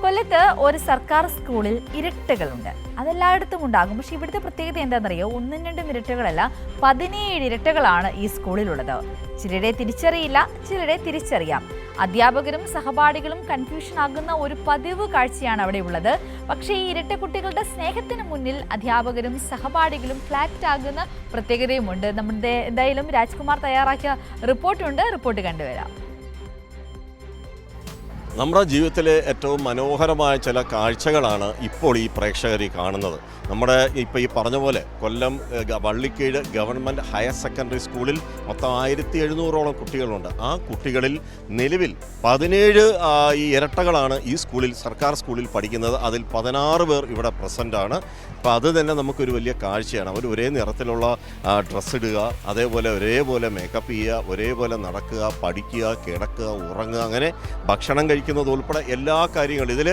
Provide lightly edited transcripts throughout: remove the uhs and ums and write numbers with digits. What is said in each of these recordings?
കൊല്ലത്ത് ഒരു സർക്കാർ സ്കൂളിൽ ഇരട്ടകളുണ്ട്. അതെല്ലായിടത്തും ഉണ്ടാകും. പക്ഷെ ഇവിടുത്തെ പ്രത്യേകത എന്താണെന്നറിയോ? 1-2 ഇരട്ടകളല്ല, 17 ഇരട്ടകളാണ് ഈ സ്കൂളിലുള്ളത്. ചിലരെ തിരിച്ചറിയില്ല, ചിലരെ തിരിച്ചറിയാം. അധ്യാപകരും സഹപാഠികളും കൺഫ്യൂഷൻ ആകുന്ന ഒരു പതിവ് കാഴ്ചയാണ് അവിടെ ഉള്ളത്. പക്ഷേ ഈ ഇരട്ട കുട്ടികളുടെ സ്നേഹത്തിന് മുന്നിൽ അധ്യാപകരും സഹപാഠികളും ഫ്ലാറ്റ് ആകുന്ന പ്രത്യേകതയുമുണ്ട്. നമ്മുടെ എന്തായാലും രാജ്കുമാർ തയ്യാറാക്കിയ റിപ്പോർട്ട് കണ്ടുവരാം. നമ്മുടെ ജീവിതത്തിലെ ഏറ്റവും മനോഹരമായ ചില കാഴ്ചകളാണ് ഇപ്പോൾ ഈ പ്രേക്ഷകർ കാണുന്നത്. നമ്മുടെ ഇപ്പോൾ ഈ പറഞ്ഞ പോലെ കൊല്ലം വള്ളിക്കീഴ് ഗവൺമെൻറ് ഹയർ സെക്കൻഡറി സ്കൂളിൽ മൊത്തം 1700ഓളം കുട്ടികളുണ്ട്. ആ കുട്ടികളിൽ നിലവിൽ 17 ഈ ഇരട്ടകളാണ് ഈ സ്കൂളിൽ, സർക്കാർ സ്കൂളിൽ പഠിക്കുന്നത്. അതിൽ 16 പേർ ഇവിടെ പ്രസൻ്റാണ്. അപ്പോൾ അത് തന്നെ നമുക്കൊരു വലിയ കാഴ്ചയാണ്. അവർ ഒരേ നിറത്തിലുള്ള ഡ്രസ്സ് ഇടുക, അതേപോലെ ഒരേപോലെ മേക്കപ്പ് ചെയ്യുക, ഒരേപോലെ നടക്കുക, പഠിക്കുക, കിടക്കുക, ഉറങ്ങുക, അങ്ങനെ ഭക്ഷണം കഴിക്കുന്നത് ഉൾപ്പെടെ എല്ലാ കാര്യങ്ങളും. ഇതിൽ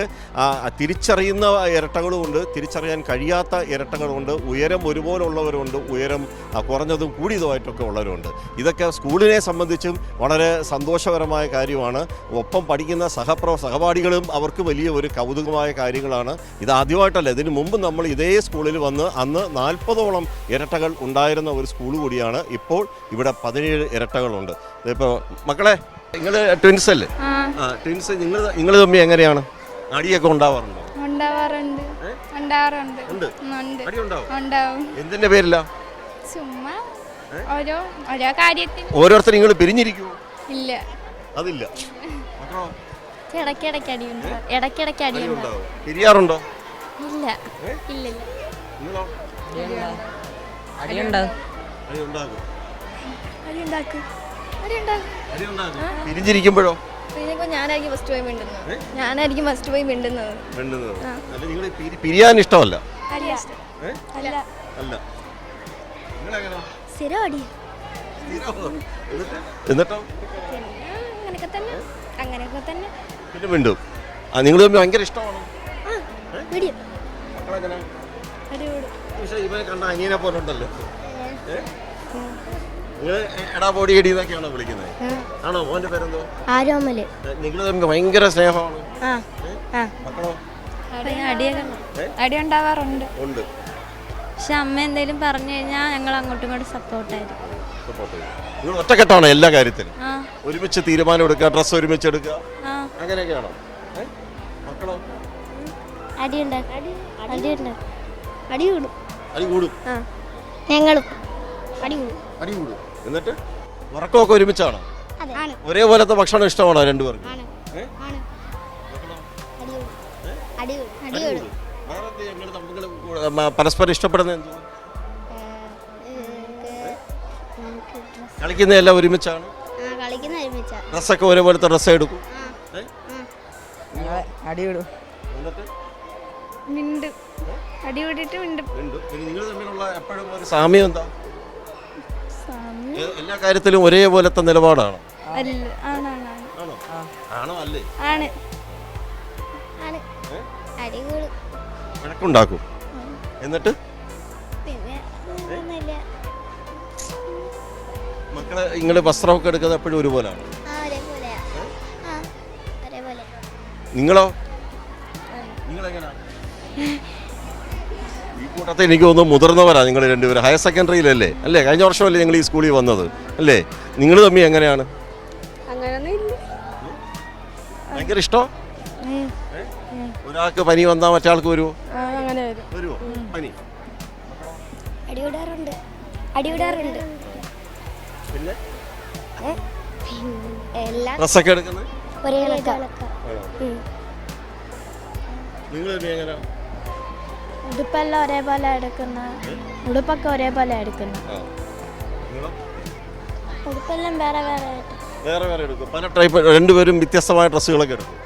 തിരിച്ചറിയുന്ന ഇരട്ടകളുമുണ്ട്, തിരിച്ചറിയാൻ കഴിയാത്ത ഇരട്ടകളുമുണ്ട്, ഉയരം ഒരുപോലെ ഉള്ളവരുണ്ട്, ഉയരം കുറഞ്ഞതും കൂടിയതുമായിട്ടൊക്കെ ഉള്ളവരുണ്ട്. ഇതൊക്കെ സ്കൂളിനെ സംബന്ധിച്ചും വളരെ സന്തോഷകരമായ കാര്യമാണ്. ഒപ്പം പഠിക്കുന്ന സഹപാഠികളും അവർക്ക് വലിയ ഒരു കൗതുകമായ കാര്യങ്ങളാണ്. ഇത് ആദ്യമായിട്ടല്ല, ഇതിനു മുമ്പ് നമ്മൾ ഇതേ സ്കൂളിൽ വന്ന് അന്ന് 40ഓളം ഇരട്ടകൾ ഉണ്ടായിരുന്ന ഒരു സ്കൂൾ കൂടിയാണ്. ഇപ്പോൾ ഇവിടെ 17 ഇരട്ടകളുണ്ട്. ഇപ്പോൾ മക്കളെ, നിങ്ങൾ ട്വിൻസ് അല്ലേ? ട്വിൻസ് നിങ്ങൾ തമ്മിൽ എങ്ങനെയാണ്? അടിയൊക്കെ ഉണ്ടാവാറുണ്ടോ? എന്തിന്റെ പേരില്ല? ഓരോരുത്തർ നിങ്ങൾ പിരിഞ്ഞിരിക്കുമോ? ഇല്ല, അതില്ല. പിരിയാറുണ്ടോ? പിരിഞ്ഞിരിക്കുമ്പോഴോ? ഞാനായിരിക്കും ഫസ്റ്റ് പോയി മിണ്ടുന്നത്. പിരിയാൻ ഇഷ്ടമല്ല? എന്നിട്ടോ അങ്ങനെയൊക്കെ തന്നെ പിന്നെ മിണ്ടും. നിങ്ങൾ തമ്മിൽ ഭയങ്കര ഇഷ്ടമാണോ? ഇവനെ കണ്ട അനിയനെ പോലെ ഉണ്ടല്ലോ. എടാ പൊടി എടി എന്നൊക്കെയാണോ വിളിക്കുന്നത്? ആണോ? മോന്റെ പേരെന്തോ? ആരോമല്. നിങ്ങൾ തമ്മിൽ ഭയങ്കര സ്നേഹമാണ്. മക്കളോ? അടി ഉണ്ടാവാറുണ്ട്. ഉണ്ട്. പക്ഷെ അമ്മ എന്തെങ്കിലും പറഞ്ഞു കഴിഞ്ഞാൽ ഞങ്ങൾ അങ്ങോട്ടും ഇങ്ങോട്ടും സപ്പോർട്ടായിരിക്കും. നിങ്ങൾ ഒറ്റക്കെട്ടാണോ എല്ലാ കാര്യത്തിലും? ഒരുമിച്ച് തീരുമാനം എടുക്കുക, ഡ്രസ്സ് ഒരുമിച്ച് എടുക്കുക, അങ്ങനെയൊക്കെയാണോ? മക്കളോ? അടി കൂടും. ഞങ്ങളും അടി കൂടും. എന്നിട്ട് ഉറക്കമൊക്കെ ഒരുമിച്ചാണോ? ഒരേപോലത്തെ ഭക്ഷണം ഇഷ്ടമാണോ രണ്ടുപേർക്കും? പരസ്പരം ഇഷ്ടപ്പെടുന്ന എന്തോ? കളിക്കുന്നതെല്ലാം ഒരുമിച്ചാണ്? ഡ്രസ്സൊക്കെ ഒരേപോലത്തെ ഡ്രസ്സ് എടുക്കും? നിങ്ങൾ തമ്മിലുള്ള എപ്പോഴും ഒരു സാമ്യം എന്താ? എല്ലാ കാര്യത്തിലും ഒരേപോലത്തെ നിലപാടാണോ? ആണോ? അല്ലേ? വഴക്കുണ്ടാക്കും. എന്നിട്ട് മക്കളെ ഇങ്ങള് വസ്ത്രമൊക്കെ എടുക്കുന്നത് എപ്പോഴും ഒരുപോലെയാണ്? നിങ്ങളോ? നിങ്ങളെങ്ങനെയാ? ഈ കൂട്ടത്തിൽ എനിക്ക് തോന്നുന്നു മുതിർന്നവരാ നിങ്ങൾ രണ്ടുപേരും. ഹയർ സെക്കൻഡറിയിലല്ലേ? അല്ലേ? കഴിഞ്ഞ വർഷമല്ലേ നിങ്ങൾ ഈ സ്കൂളിൽ വന്നത്? അല്ലേ? നിങ്ങൾ തമ്മിൽ എങ്ങനെയാണ്? ഭയങ്കര ഇഷ്ടം? ഒരാൾക്ക് പനി വന്നാൽ മറ്റാൾക്ക് വരുമോ? പനി അടിവിടാറുണ്ട്. പിന്നെ ഡ്രസ്സൊക്കെ എടുക്കുന്നത് നിങ്ങൾ എങ്ങനെയാ? ഉടുപ്പെല്ലാം ഒരേപോലെ എടുക്കുന്ന, ഉടുപ്പൊക്കെ ഒരേപോലെ എടുക്കുന്ന, ഉടുപ്പെല്ലാം വേറെ എടുക്കും. പല ടൈപ്പ്, രണ്ടുപേരും വ്യത്യസ്തമായ ഡ്രസ്സുകളൊക്കെ എടുക്കും.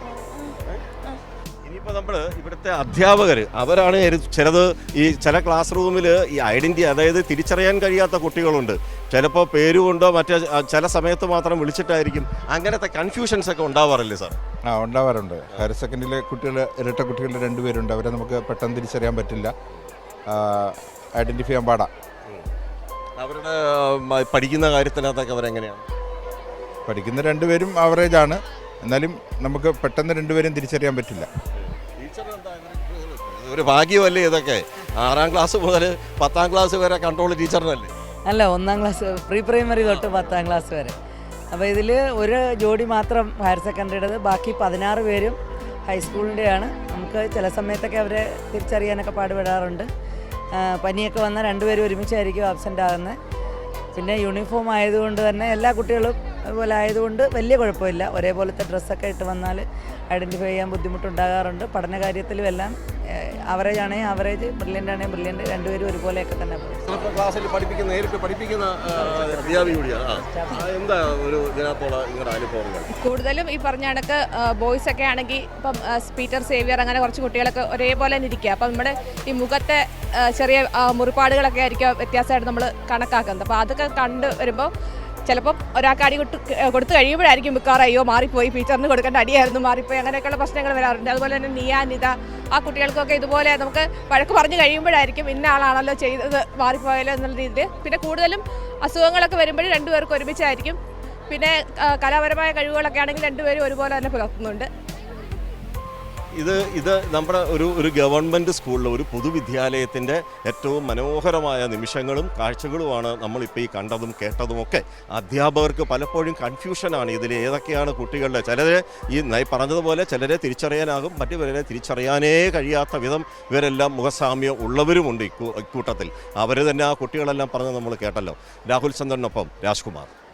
ഇനിയിപ്പോൾ നമ്മൾ ഇവിടുത്തെ അധ്യാപകർ അവരാണ് ചിലത് ഈ ചില ക്ലാസ് റൂമിൽ ഈ ഐഡൻറ്റിറ്റി, അതായത് തിരിച്ചറിയാൻ കഴിയാത്ത കുട്ടികളുണ്ട്. ചിലപ്പോൾ പേരുകൊണ്ടോ മറ്റേ ചില സമയത്ത് മാത്രം വിളിച്ചിട്ടായിരിക്കും. അങ്ങനത്തെ കൺഫ്യൂഷൻസ് ഒക്കെ ഉണ്ടാവാറില്ലേ സാർ? ഉണ്ടാവാറുണ്ട്. ഹയർ സെക്കൻഡറിയിലെ കുട്ടികൾ, ഇരട്ട കുട്ടികൾ 2 പേരുണ്ട്. അവരെ നമുക്ക് പെട്ടെന്ന് തിരിച്ചറിയാൻ പറ്റില്ല, ഐഡൻറ്റിഫൈ ചെയ്യാൻ പാടാം. അവരുടെ പഠിക്കുന്ന കാര്യത്തിനകത്തൊക്കെ അവരെങ്ങനെയാണ്? പഠിക്കുന്ന 2 പേരും ആവറേജാണ്, എന്നാലും നമുക്ക് പെട്ടെന്ന് 2 പേരും തിരിച്ചറിയാൻ പറ്റില്ല. ഒരു ഭാഗ്യമല്ലേ ഇതൊക്കെ? 6ാം ക്ലാസ് മുതൽ 10ാം ക്ലാസ് വരെ കൺട്രോൾ ടീച്ചറിനല്ലേ? അല്ല, 1ാം ക്ലാസ് പ്രീ പ്രൈമറി തൊട്ട് 10ാം ക്ലാസ് വരെ. അപ്പോൾ ഇതിൽ ഒരു ജോഡി മാത്രം ഹയർ സെക്കൻഡറിയുടേത്, ബാക്കി 16 പേരും ഹൈസ്കൂളിൻ്റെയാണ്. നമുക്ക് ചില സമയത്തൊക്കെ അവരെ തിരിച്ചറിയാനൊക്കെ പാടുപെടാറുണ്ട്. പനിയൊക്കെ വന്നാൽ 2 പേരും ഒരുമിച്ചായിരിക്കും ആബ്സെൻ്റ് ആകുന്നത്. പിന്നെ യൂണിഫോം ആയതുകൊണ്ട് തന്നെ എല്ലാ കുട്ടികളും അതുപോലെ ആയതുകൊണ്ട് വലിയ കുഴപ്പമില്ല. ഒരേപോലത്തെ ഡ്രസ്സൊക്കെ ഇട്ട് വന്നാൽ ഐഡൻറ്റിഫൈ ചെയ്യാൻ ബുദ്ധിമുട്ടുണ്ടാകാറുണ്ട്. പഠന കാര്യത്തിലും എല്ലാം ആവറേജ് ആണെങ്കിൽ ആവറേജ്, ബ്രില്യൻ്റ് ആണെങ്കിൽ ബ്രില്യൻ്റ്, 2 പേരും ഒരുപോലെയൊക്കെ തന്നെ പോകും. ക്ലാസ്സിൽ നേരിട്ട് പഠിപ്പിക്കുന്ന എന്താ ഒരു ഇതിനകത്തുള്ള നിങ്ങളുടെ അനുഭവങ്ങൾ? കൂടുതലും ഈ പറഞ്ഞ കണക്ക് ബോയ്സ് ഒക്കെ ആണെങ്കിൽ ഇപ്പം പീറ്റർ സേവിയർ അങ്ങനെ കുറച്ച് കുട്ടികളൊക്കെ ഒരേപോലെ തന്നെ ഇരിക്കുക. അപ്പം നമ്മുടെ ഈ മുഖത്തെ ചെറിയ മുറിപ്പാടുകളൊക്കെ ആയിരിക്കും വ്യത്യാസമായിട്ട് നമ്മൾ കണക്കാക്കുന്നത്. അപ്പോൾ അതൊക്കെ കണ്ട് വരുമ്പോൾ ചിലപ്പം ഒരാൾക്ക് അടി കൊടുത്തു കഴിയുമ്പോഴായിരിക്കും മിക്കവാറും അയ്യോ മാറിപ്പോയി, ടീച്ചറിന് കൊടുക്കേണ്ട അടിയായിരുന്നു മാറിപ്പോയി, അങ്ങനെയൊക്കെയുള്ള പ്രശ്നങ്ങൾ വരാറുണ്ട്. അതുപോലെ തന്നെ നിത ആ കുട്ടികൾക്കൊക്കെ ഇതുപോലെ നമുക്ക് വഴക്ക് പറഞ്ഞു കഴിയുമ്പോഴായിരിക്കും ഇന്ന ആളാണല്ലോ ചെയ്തത് മാറിപ്പോയാലോ എന്നുള്ള രീതിയിൽ. പിന്നെ കൂടുതലും അസുഖങ്ങളൊക്കെ വരുമ്പോഴും 2 പേർക്ക് ഒരുമിച്ചായിരിക്കും. പിന്നെ കലാപരമായ കഴിവുകളൊക്കെ ആണെങ്കിൽ 2 പേരും ഒരുപോലെ തന്നെ പുലർത്തുന്നുണ്ട്. ഇത് നമ്മുടെ ഒരു ഗവൺമെൻറ് സ്കൂളിലെ ഒരു പൊതുവിദ്യാലയത്തിൻ്റെ ഏറ്റവും മനോഹരമായ നിമിഷങ്ങളും കാഴ്ചകളുമാണ് നമ്മളിപ്പോൾ ഈ കണ്ടതും കേട്ടതുമൊക്കെ. അധ്യാപകർക്ക് പലപ്പോഴും കൺഫ്യൂഷനാണ് ഇതിൽ ഏതൊക്കെയാണ് കുട്ടികളുടെ. ചിലരെ ഈ പറഞ്ഞതുപോലെ ചിലരെ തിരിച്ചറിയാനാകും, മറ്റുപലരെ തിരിച്ചറിയാനേ കഴിയാത്ത വിധം ഇവരെല്ലാം മുഖസാമ്യം ഉള്ളവരുമുണ്ട് ഇക്കൂട്ടത്തിൽ. അവർ തന്നെ ആ കുട്ടികളെല്ലാം പറഞ്ഞ് നമ്മൾ കേട്ടല്ലോ. രാഹുൽ ചന്ദ്രനൊപ്പം രാജ്കുമാർ.